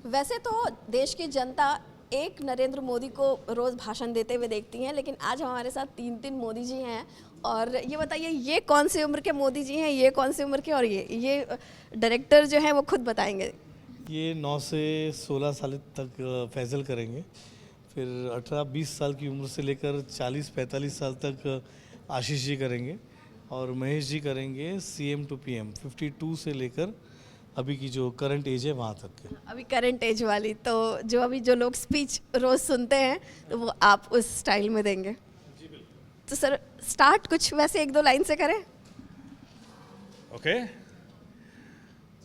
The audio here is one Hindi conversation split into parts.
वैसे तो देश की जनता एक नरेंद्र मोदी को रोज़ भाषण देते हुए देखती हैं, लेकिन आज हमारे साथ तीन तीन मोदी जी हैं। और ये बताइए, ये कौन सी उम्र के मोदी जी हैं, ये कौन सी उम्र के, और ये डायरेक्टर जो हैं वो खुद बताएंगे। ये 9 से 16 साल तक फैज़ल करेंगे, फिर 18-20 साल की उम्र से लेकर 40-45 साल तक आशीष जी करेंगे, और महेश जी करेंगे CM to PM 52 से लेकर अभी की जो करंट एज है वहाँ तक के। अभी करंट एज वाली, तो जो अभी जो लोग स्पीच रोज़ सुनते हैं तो वो आप उस स्टाइल में देंगे। तो सर स्टार्ट कुछ वैसे एक दो लाइन से करें। ओके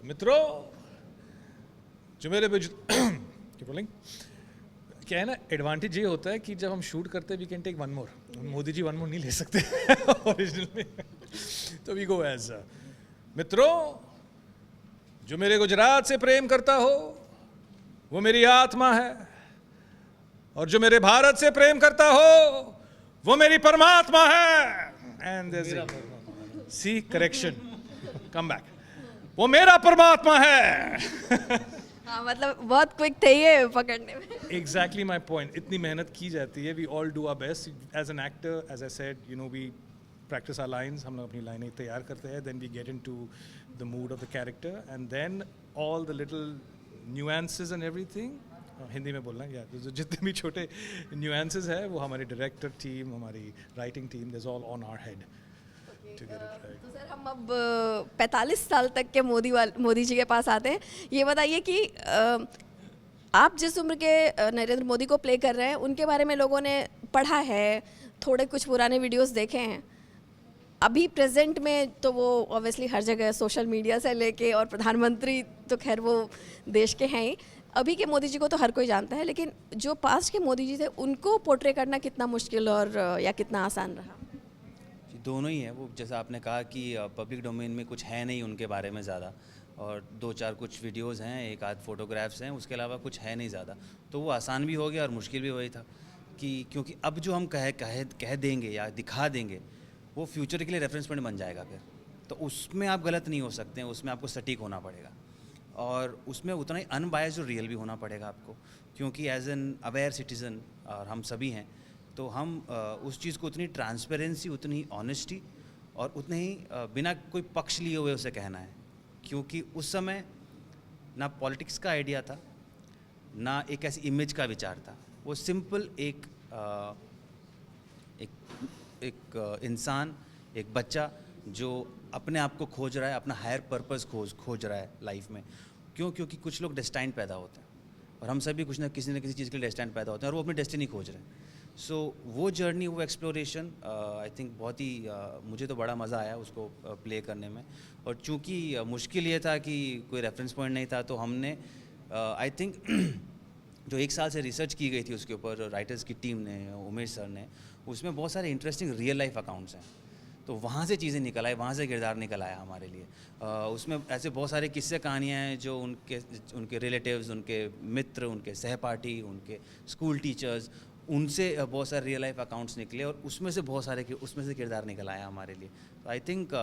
मित्रों, जो मेरे बोलिंग क्या है ना, एडवांटेज ये होता है कि जब हम शूट करते हैं we can take one more. Modi ji one more नहीं ले सकते ओरिजिनल में, तो वी गो एज मित्रों, जो मेरे गुजरात से प्रेम करता हो वो मेरी आत्मा है, और जो मेरे भारत से प्रेम करता हो वो मेरी परमात्मा है। And see correction come back, वो मेरा परमात्मा है। हाँ, मतलब बहुत क्विक थे ये पकड़ने में। Exactly my point. इतनी मेहनत की जाती है, we all do our best. As an actor, as I said, you know, we practice our lines, हम लोग अपनी लाइनें तैयार करते हैं, then we get into the mood of the character, and then all the little nuances and everything, Hindi में बोलना है, या जितने भी छोटे nuances है वो हमारी director team, हमारी writing team, there's all on our head to get it right. तो सर हम अब 45 साल तक के मोदी जी के पास आते हैं। ये बताइए कि आप जिस उम्र के नरेंद्र मोदी को प्ले कर रहे हैं उनके बारे में लोगों ने पढ़ा है, थोड़े कुछ पुराने वीडियोस देखे हैं। अभी प्रेजेंट में तो वो ऑब्वियसली हर जगह सोशल मीडिया से लेके, और प्रधानमंत्री तो खैर वो देश के हैं ही। अभी के मोदी जी को तो हर कोई जानता है, लेकिन जो पास्ट के मोदी जी थे उनको पोर्ट्रे करना कितना मुश्किल और या कितना आसान रहा? दोनों ही है। वो जैसा आपने कहा कि पब्लिक डोमेन में कुछ है नहीं उनके बारे में ज़्यादा, और दो चार कुछ वीडियोस हैं, एक आध फोटोग्राफ्स हैं, उसके अलावा कुछ है नहीं ज़्यादा। तो वो आसान भी हो गया और मुश्किल भी वही था कि क्योंकि अब जो हम कह देंगे या दिखा देंगे वो फ्यूचर के लिए रेफरेंस पॉइंट बन जाएगा फिर। तो उसमें आप गलत नहीं हो सकते हैं, उसमें आपको सटीक होना पड़ेगा, और उसमें उतना ही अनबायस्ड और रियल भी होना पड़ेगा आपको, क्योंकि एज एन अवेयर सिटीज़न और हम सभी हैं, तो हम उस चीज़ को उतनी ट्रांसपेरेंसी, उतनी ही ऑनेस्टी और उतने ही बिना कोई पक्ष लिए हुए उसे कहना है। क्योंकि उस समय ना पॉलिटिक्स का आइडिया था, ना एक ऐसी इमेज का विचार था। वो सिंपल एक इंसान, एक बच्चा जो अपने आप को खोज रहा है, अपना हायर पर्पस खोज रहा है लाइफ में। क्योंकि कुछ लोग डेस्टाइंड पैदा होते हैं, और हम सभी कुछ ना किसी चीज़ के लिए डेस्टाइंड पैदा होते हैं, और वो अपनी डेस्टिनी खोज रहे हैं। सो वो जर्नी, वो एक्सप्लोरेशन आई थिंक बहुत ही मुझे तो बड़ा मज़ा आया उसको प्ले करने में। और चूँकि मुश्किल ये था कि कोई रेफरेंस पॉइंट नहीं था, तो हमने आई थिंक जो 1 साल से रिसर्च की गई थी उसके ऊपर राइटर्स की टीम ने, उमेश सर ने, उसमें बहुत सारे इंटरेस्टिंग रियल लाइफ अकाउंट्स हैं। तो वहाँ से चीज़ें निकल आई, वहाँ से किरदार निकल आया हमारे लिए। उसमें ऐसे बहुत सारे किस्से कहानियाँ हैं जो उनके रिलेटिव्स, उनके मित्र, उनके सहपाठी, उनके स्कूल टीचर्स, उनसे बहुत सारे रियल लाइफ अकाउंट्स निकले, और उसमें से किरदार निकल आया हमारे लिए। तो आई थिंक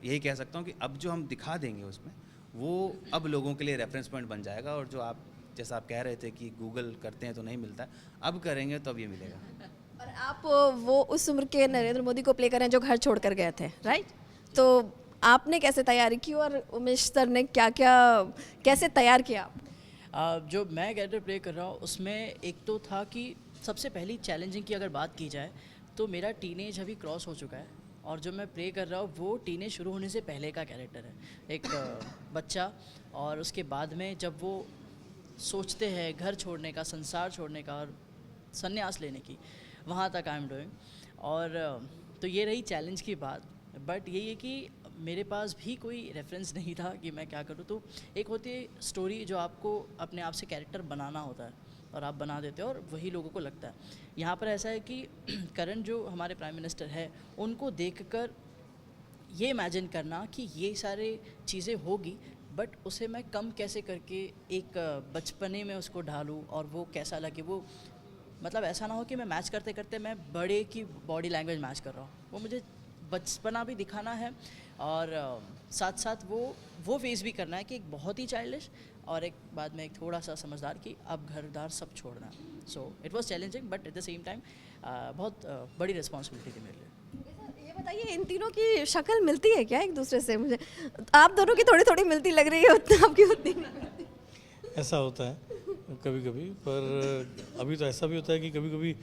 यही कह सकता हूँ कि अब जो हम दिखा देंगे उसमें, वो अब लोगों के लिए रेफरेंस पॉइंट बन जाएगा। और जो आप जैसा आप कह रहे थे कि गूगल करते हैं तो नहीं मिलता है, अब करेंगे तो अब ये मिलेगा। और आप वो उस उम्र के नरेंद्र मोदी को प्ले कर रहे हैं जो घर छोड़ कर गए थे, राइट? तो आपने कैसे तैयारी की, और उमेश सर ने कैसे तैयार किया आप? जो मैं कैरेक्टर प्ले कर रहा हूँ उसमें एक तो था कि सबसे पहली चैलेंजिंग की अगर बात की जाए तो मेरा टीनेज अभी क्रॉस हो चुका है, और जो मैं प्ले कर रहा हूँ वो टीनेज शुरू होने से पहले का कैरेक्टर है। एक बच्चा, और उसके बाद में जब वो सोचते हैं घर छोड़ने का, संसार छोड़ने का और संन्यास लेने की, वहाँ तक आई एम डूइंग। और तो ये रही चैलेंज की बात। बट यही है कि मेरे पास भी कोई रेफरेंस नहीं था कि मैं क्या करूँ। तो एक होती है स्टोरी जो आपको अपने आप से कैरेक्टर बनाना होता है, और आप बना देते हो और वही लोगों को लगता है। यहाँ पर ऐसा है कि करंट जो हमारे प्राइम मिनिस्टर है, उनको देखकर ये इमेजिन करना कि ये सारे चीज़ें होगी, बट उसे मैं कम कैसे करके एक बचपने में उसको ढालूँ, और वो कैसा लगे। वो मतलब ऐसा ना हो कि मैं मैच करते करते मैं बड़े की बॉडी लैंग्वेज मैच कर रहा हूँ। वो मुझे बचपना भी दिखाना है, और साथ साथ वो फेस भी करना है कि एक बहुत ही चाइल्डिश और एक बाद में एक थोड़ा सा समझदार कि अब घरदार सब छोड़ना। So it was challenging but at the same time बहुत बड़ी रिस्पॉन्सिबिलिटी थी मेरे लिए। ये बताइए, इन तीनों की शक्ल मिलती है क्या एक दूसरे से? मुझे आप दोनों की थोड़ी थोड़ी मिलती लग रही है, उतना आपकी उतनी नहीं मिलती। ऐसा होता है कभी कभी, पर अभी तो ऐसा भी होता है कि कभी कभी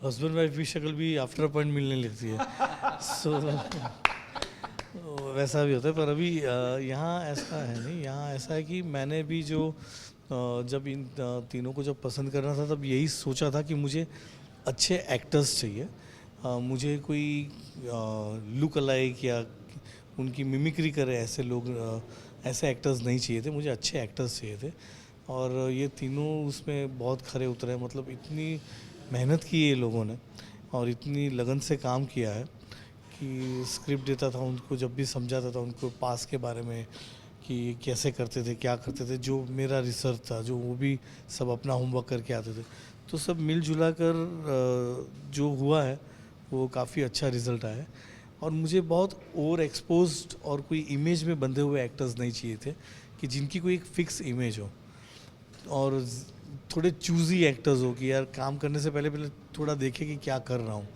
हस्बैंड वाइफ की शक्ल भी आफ्टर अ पॉइंट मिलने लगती है। सो वैसा भी होता है, पर अभी यहाँ ऐसा है नहीं। यहाँ ऐसा है कि मैंने भी जो जब इन तीनों को जब पसंद करना था तब यही सोचा था कि मुझे अच्छे एक्टर्स चाहिए। मुझे कोई लुक अलाइक या उनकी मिमिक्री करे ऐसे लोग, ऐसे एक्टर्स नहीं चाहिए थे। मुझे अच्छे एक्टर्स चाहिए थे और ये तीनों उसमें बहुत खरे उतरे। मतलब इतनी मेहनत की ये लोगों ने और इतनी लगन से काम किया है कि स्क्रिप्ट देता था उनको, जब भी समझाता था उनको पास के बारे में कि कैसे करते थे, क्या करते थे, जो मेरा रिसर्च था, जो वो भी सब अपना होमवर्क करके आते थे, तो सब मिलजुला कर जो हुआ है वो काफ़ी अच्छा रिज़ल्ट आया है। और मुझे बहुत ओवर एक्सपोज्ड और कोई इमेज में बंधे हुए एक्टर्स नहीं चाहिए थे कि जिनकी कोई एक फिक्स इमेज हो, और थोड़े चूज़ी एक्टर्स हो कि यार काम करने से पहले थोड़ा देखे कि क्या कर रहा हूँ।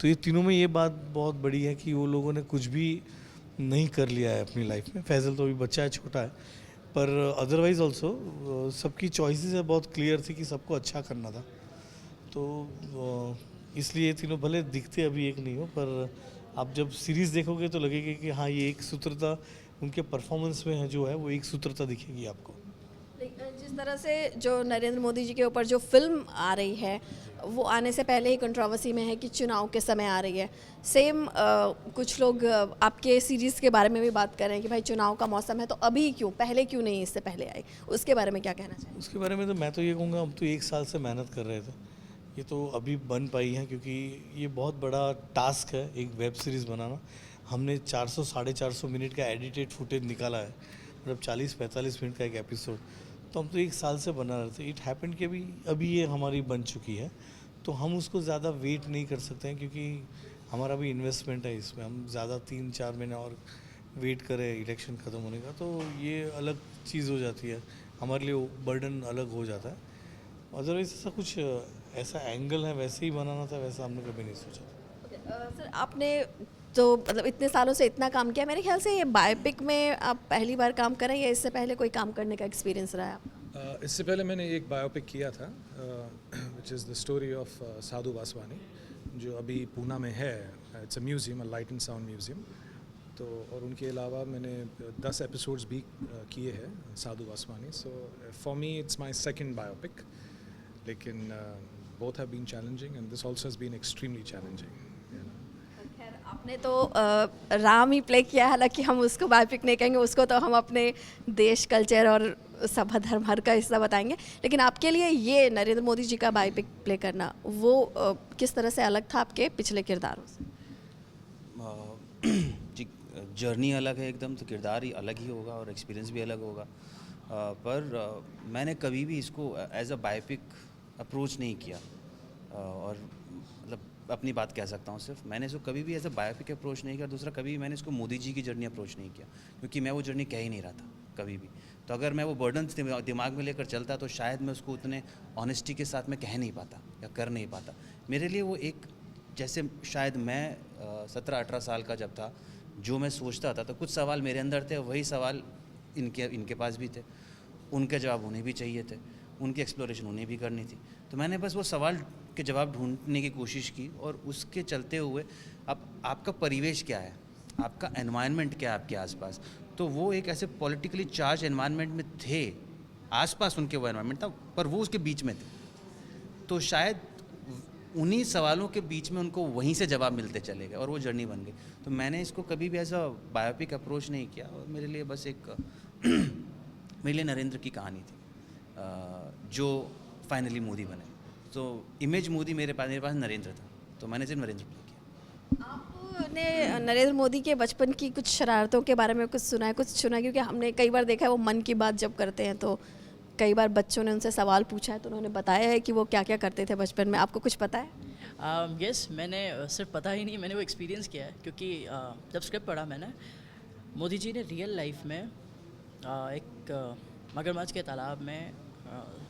तो ये तीनों में ये बात बहुत बड़ी है कि वो लोगों ने कुछ भी नहीं कर लिया है अपनी लाइफ में। फैजल तो अभी बच्चा है, छोटा है, पर अदरवाइज ऑल्सो सबकी चॉइसेस है बहुत क्लियर थी कि सबको अच्छा करना था। तो इसलिए ये तीनों भले दिखते अभी एक नहीं हो, पर आप जब सीरीज़ देखोगे तो लगेगा कि हाँ ये एक सूत्रता उनके परफॉर्मेंस में है, जो है वो एक सूत्रता दिखेगी आपको। जिस तरह से जो नरेंद्र मोदी जी के ऊपर जो फिल्म आ रही है वो आने से पहले ही कंट्रोवर्सी में है कि चुनाव के समय आ रही है। सेम कुछ लोग आपके सीरीज़ के बारे में भी बात कर रहे हैं कि भाई चुनाव का मौसम है तो अभी क्यों, पहले क्यों नहीं इससे पहले आई। उसके बारे में क्या कहना चाहिए? उसके बारे में तो मैं तो ये कहूँगा, हम तो 1 साल से मेहनत कर रहे थे, ये तो अभी बन पाई है क्योंकि ये बहुत बड़ा टास्क है एक वेब सीरीज़ बनाना। हमने 400 साढ़े 400 मिनट का एडिटेड फुटेज निकाला है, मतलब 40-45 मिनट का एक एपिसोड। तो हम तो 1 साल से बना रहे थे। इट हैपेंड कि अभी ये हमारी बन चुकी है, तो हम उसको ज़्यादा वेट नहीं कर सकते हैं क्योंकि हमारा भी इन्वेस्टमेंट है इसमें। हम ज़्यादा 3-4 महीने और वेट करें इलेक्शन ख़त्म होने का, तो ये अलग चीज़ हो जाती है, हमारे लिए बर्डन अलग हो जाता है। अदरवाइज ऐसा कुछ ऐसा एंगल है वैसे ही बनाना था, वैसा हमने कभी नहीं सोचा। सर आपने तो मतलब इतने सालों से इतना काम किया, मेरे ख्याल से ये बायोपिक में आप पहली बार काम कर रहे हैं या इससे पहले कोई काम करने का एक्सपीरियंस रहा है आपका? इससे पहले मैंने एक बायोपिक किया था which is the story of Sadhu Vaswani, जो अभी पूना में है। It's a museum, a light and sound museum. तो और उनके अलावा मैंने 10 एपिसोड्स भी किए हैं Sadhu Vaswani. So for me it's my second biopic, लेकिन both have been challenging and this also has been extremely challenging. खैर आपने तो राम ही प्ले किया है, हालांकि हम उसको बायोपिक नहीं कहेंगे, उसको तो हम अपने देश, कल्चर और सभा धर्म हर का हिस्सा बताएंगे। लेकिन आपके लिए ये नरेंद्र मोदी जी का बायोपिक प्ले करना वो किस तरह से अलग था आपके पिछले किरदारों से? जी, जर्नी अलग है एकदम, तो किरदार ही अलग ही होगा और एक्सपीरियंस भी अलग होगा। पर मैंने कभी भी इसको एज अ बायोपिक अप्रोच नहीं किया। और मतलब अपनी बात कह सकता हूँ, सिर्फ मैंने इसको कभी भी एज अ बायोपिक अप्रोच नहीं किया। दूसरा, कभी मैंने इसको मोदी जी की जर्नी अप्रोच नहीं किया, क्योंकि मैं वो जर्नी कह ही नहीं रहा था कभी भी। तो अगर मैं वो बर्डन दिमाग में लेकर चलता तो शायद मैं उसको उतने ऑनेस्टी के साथ में कह नहीं पाता या कर नहीं पाता। मेरे लिए वो एक, जैसे शायद मैं 17-18 साल का जब था, जो मैं सोचता था तो कुछ सवाल मेरे अंदर थे, वही सवाल इनके पास भी थे, उनके जवाब उन्हें भी चाहिए थे, उनकी एक्सप्लोरेशन उन्हें भी करनी थी। तो मैंने बस वो सवाल के जवाब ढूंढने की कोशिश की, और उसके चलते हुए अब आपका परिवेश क्या है, आपका एनवायरनमेंट क्या है आपके आसपास। तो वो एक ऐसे पॉलिटिकली चार्ज एनवायरनमेंट में थे, आसपास उनके वो एनवायरनमेंट था, पर वो उसके बीच में थे। तो शायद उन्हीं सवालों के बीच में उनको वहीं से जवाब मिलते चले गए और वो जर्नी बन गई। तो मैंने इसको कभी भी ऐसा बायोपिक अप्रोच नहीं किया, और मेरे लिए बस एक मेरे लिए नरेंद्र की कहानी थी जो फाइनली मोदी बने। तो इमेज मोदी मेरे पास नरेंद्र था, तो मैंने सिर्फ नरेंद्र प्ले किया। आपने नरेंद्र मोदी के बचपन की कुछ शरारतों के बारे में कुछ सुना है? क्योंकि हमने कई बार देखा है वो मन की बात जब करते हैं तो कई बार बच्चों ने उनसे सवाल पूछा है तो उन्होंने बताया है कि वो क्या क्या करते थे बचपन में। आपको कुछ पता है? यस, मैंने सिर्फ पता ही नहीं, मैंने वो एक्सपीरियंस किया है, क्योंकि जब स्क्रिप्ट पढ़ा मैंने मोदी जी ने रियल लाइफ में एक मगरमच्छ के तालाब में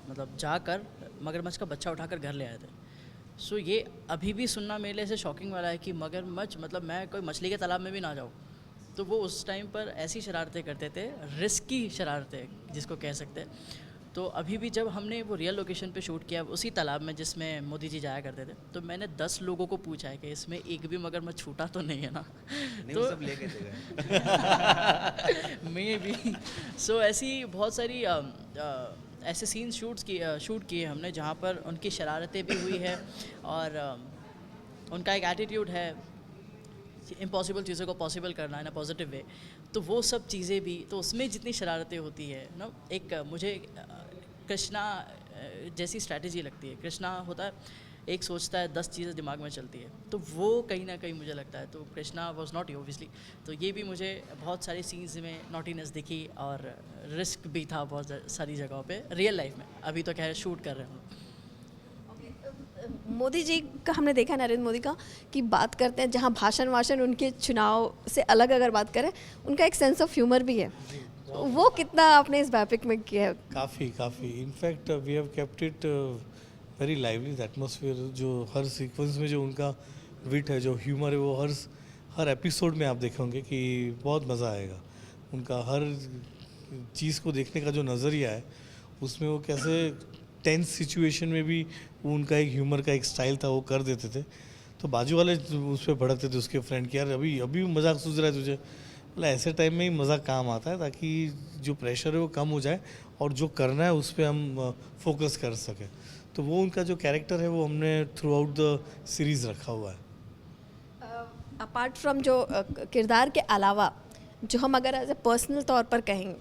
मतलब जाकर मगरमच्छ का बच्चा उठाकर घर ले आए थे। सो ये अभी भी सुनना मेरे लिए ऐसे शॉकिंग वाला है कि मगरमच्छ मतलब मैं कोई मछली के तालाब में भी ना जाऊँ। तो वो उस टाइम पर ऐसी शरारतें करते थे, रिस्की शरारतें जिसको कह सकते हैं। तो अभी भी जब हमने वो रियल लोकेशन पे शूट किया उसी तालाब में जिसमें मोदी जी जाया करते थे, तो मैंने 10 लोगों को पूछा है कि इसमें एक भी मगरमच्छ छूटा तो नहीं है ना। नहीं, तो वो सब लेके गए। मे बी सो ऐसी बहुत सारी ऐसे सीन शूट किए हमने जहाँ पर उनकी शरारतें भी हुई है और उनका एक एटीट्यूड है इम्पॉसिबल चीज़ों को पॉसिबल करना इन अ पॉजिटिव वे। तो वो सब चीज़ें भी, तो उसमें जितनी शरारतें होती है ना, एक मुझे कृष्णा जैसी स्ट्रैटेजी लगती है। कृष्णा होता है, एक सोचता है 10 चीज़ें दिमाग में चलती है, तो वो कहीं ना कहीं मुझे लगता है। तो कृष्णा वॉज नॉटी ओबियसली, तो ये भी मुझे बहुत सारी सीन्स में नॉटीनेस दिखी और रिस्क भी था बहुत सारी जगहों पे रियल लाइफ में। अभी तो खैर शूट कर रहे हैं हम। मोदी जी का हमने देखा, नरेंद्र मोदी का, कि बात करते हैं जहाँ भाषण वाषण उनके चुनाव से अलग अगर बात करें, उनका एक सेंस ऑफ ह्यूमर भी है। वो कितना आपने इस बायोपिक में किया है? काफ़ी in fact we have kept it very lively atmosphere. जो हर सीक्वेंस में जो उनका विट है, जो ह्यूमर है, वो हर एपिसोड में आप देखेंगे कि बहुत मज़ा आएगा। उनका हर चीज़ को देखने का जो नज़रिया है, उसमें वो कैसे टेंस सिचुएशन में भी वो उनका एक ह्यूमर का एक स्टाइल था, वो कर देते थे। तो बाजू वाले उस पर भड़कते थे उसके फ्रेंड कि यार अभी मजाक सूझ रहा है तुझे। मतलब ऐसे टाइम में ही मज़ाक काम आता है, ताकि जो प्रेशर है वो कम हो जाए और जो करना है उस पर हम फोकस कर सकें। तो वो उनका जो कैरेक्टर है वो हमने थ्रू आउट द सीरीज़ रखा हुआ है। अपार्ट फ्रॉम जो किरदार के अलावा, जो हम अगर एज ए पर्सनल तौर पर कहेंगे,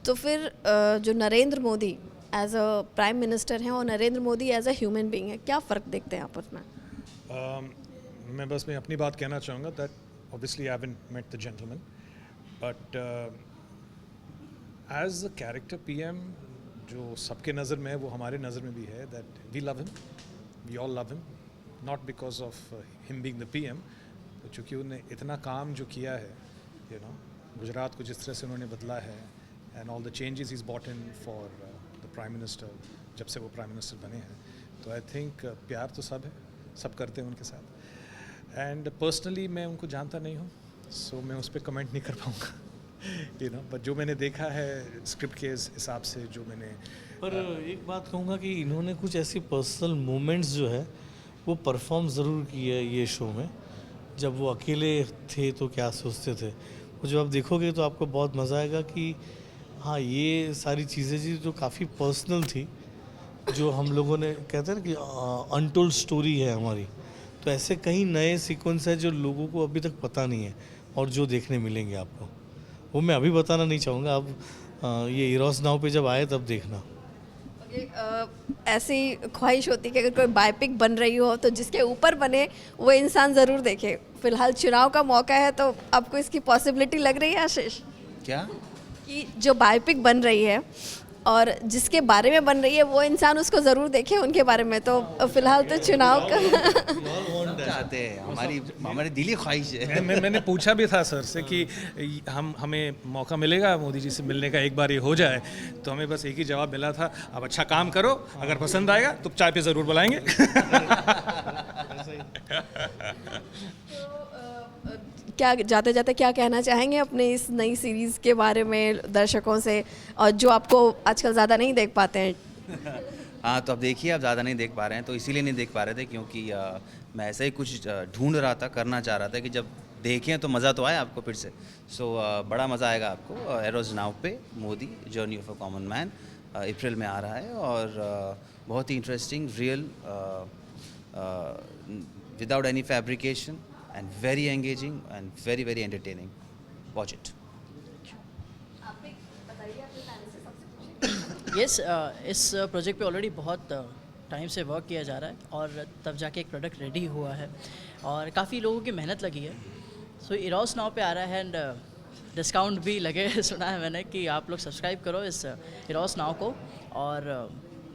तो फिर जो Narendra Modi as a prime minister हैं और Narendra Modi as a human being है, क्या फ़र्क देखते हैं आपस में? मैं बस मैं अपनी बात कहना चाहूँगा that obviously I haven't met the gentleman, but as a character PM जो सबके नज़र में है वो हमारे नज़र में भी है, that we love him, we all love him, not because of him being the PM, चूँकि उन्होंने इतना काम जो किया है, यू नो, गुजरात को जिस तरह से उन्होंने बदला है, and all the changes is bought in for the prime minister, जब से वो प्राइम मिनिस्टर बने हैं। तो आई थिंक प्यार तो सब है, सब करते हैं उनके साथ। एंड पर्सनली मैं उनको जानता नहीं हूँ, सो मैं उस पर कमेंट नहीं कर पाऊँगा, यू नो, बट जो मैंने देखा है स्क्रिप्ट के हिसाब से, जो मैंने पर एक बात कहूँगा कि इन्होंने कुछ ऐसी पर्सनल मोमेंट्स जो है वो परफॉर्म ज़रूर की है ये शो में। जब वो अकेले थे तो क्या सोचते थे, वो जब आप देखोगे तो आपको बहुत मज़ा आएगा कि हाँ, ये सारी चीज़ें जी जो काफ़ी पर्सनल थी, जो हम लोगों ने कहते हैं ना कि अनटोल्ड स्टोरी है हमारी। तो ऐसे कई नए सीक्वेंस है जो लोगों को अभी तक पता नहीं है और जो देखने मिलेंगे आपको, वो मैं अभी बताना नहीं चाहूँगा। अब ये इरोस नाउ पे जब आए तब देखना। ऐसी ख्वाहिश होती है कि अगर कोई बायोपिक बन रही हो तो जिसके ऊपर बने वो इंसान ज़रूर देखे। फिलहाल चुनाव का मौका है, तो आपको इसकी पॉसिबिलिटी लग रही है आशीष, क्या? कि जो बायोपिक बन रही है और जिसके बारे में बन रही है वो इंसान उसको ज़रूर देखे उनके बारे में? तो फिलहाल तो चुनाव का चाहते हैं, हमारी दिली ख्वाहिश है। मैंने पूछा भी था सर से कि हमें मौका मिलेगा मोदी जी से मिलने का, एक बार ये हो जाए, तो हमें बस एक ही जवाब मिला था, अब अच्छा काम करो, अगर पसंद आएगा तो चाय पे ज़रूर बुलाएंगे। क्या जाते जाते क्या कहना चाहेंगे अपने इस नई सीरीज़ के बारे में दर्शकों से, और जो आपको आजकल ज़्यादा नहीं देख पाते हैं? हाँ, तो अब देखिए, आप ज़्यादा नहीं देख पा रहे हैं, तो इसीलिए नहीं देख पा रहे थे क्योंकि मैं ऐसा ही कुछ ढूंढ रहा था, करना चाह रहा था कि जब देखें तो मज़ा तो आए आपको फिर से। सो बड़ा मज़ा आएगा आपको। एरोज नाउ पे Modi journey of a common man April में आ रहा है, और बहुत ही interesting, real, without any fabrication, and very engaging and very very entertaining. Watch it. Yes, इस प्रोजेक्ट पे ऑलरेडी बहुत टाइम से वर्क किया जा रहा है और तब जाके एक प्रोडक्ट रेडी हुआ है और काफ़ी लोगों की मेहनत लगी है। सो इरोस नाउ पे आ रहा है एंड डिस्काउंट भी लगे सुना है मैंने कि आप लोग सब्सक्राइब करो इस इरोस नाउ को, और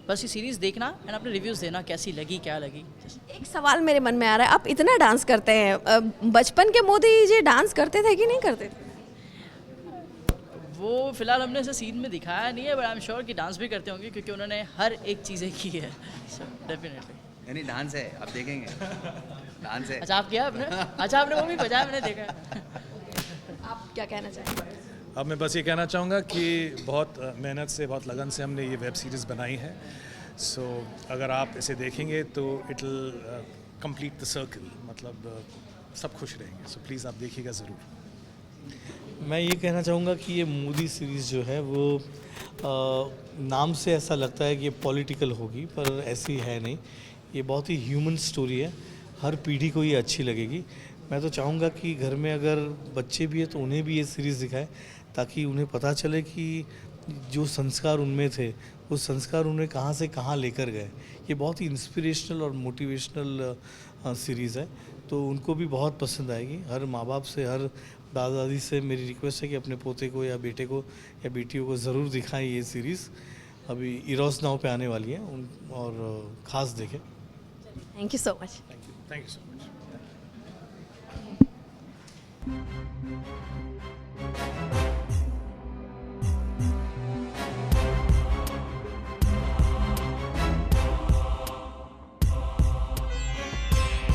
बस ये सीरीज़ देखना एंड अपने रिव्यूज़ देना, कैसी लगी, क्या लगी। एक सवाल मेरे मन में आ रहा है, आप इतना डांस करते हैं, बचपन के मोदी जी डांस करते थे कि नहीं करते थे? वो फिलहाल हमने ऐसे सीन में दिखाया नहीं है, बट आई एम श्योर कि डांस भी करते होंगे क्योंकि उन्होंने हर एक चीज़ें की है, सो डेफिनेटली। यानी डांस है, आप देखेंगे डांस है। अच्छा आप किया आपने? अच्छा आपने वो भी बजाया, मैंने देखा है। आप क्या कहना चाहेंगे? अब मैं बस ये कहना चाहूँगा कि बहुत मेहनत से, बहुत लगन से हमने ये वेब सीरीज़ बनाई है। सो अगर आप इसे देखेंगे तो it will complete the circle, मतलब सब खुश रहेंगे। सो प्लीज़ आप देखिएगा ज़रूर। मैं ये कहना चाहूँगा कि ये मोदी सीरीज़ जो है वो नाम से ऐसा लगता है कि ये पॉलिटिकल होगी, पर ऐसी है नहीं। ये बहुत ही ह्यूमन स्टोरी है, हर पीढ़ी को ये अच्छी लगेगी। मैं तो चाहूँगा कि घर में अगर बच्चे भी हैं तो उन्हें भी ये सीरीज़ दिखाएं, ताकि उन्हें पता चले कि जो संस्कार उनमें थे वो संस्कार उन्हें कहाँ से कहाँ लेकर गए। ये बहुत ही इंस्पिरेशनल और मोटिवेशनल सीरीज़ है, तो उनको भी बहुत पसंद आएगी। हर माँ बाप से, हर दादा दादी से मेरी रिक्वेस्ट है कि अपने पोते को या बेटे को या बेटियों को ज़रूर दिखाएं ये सीरीज़। अभी इरोस नाउ पे आने वाली है और ख़ास देखें। Thank you so much. Thank you so much.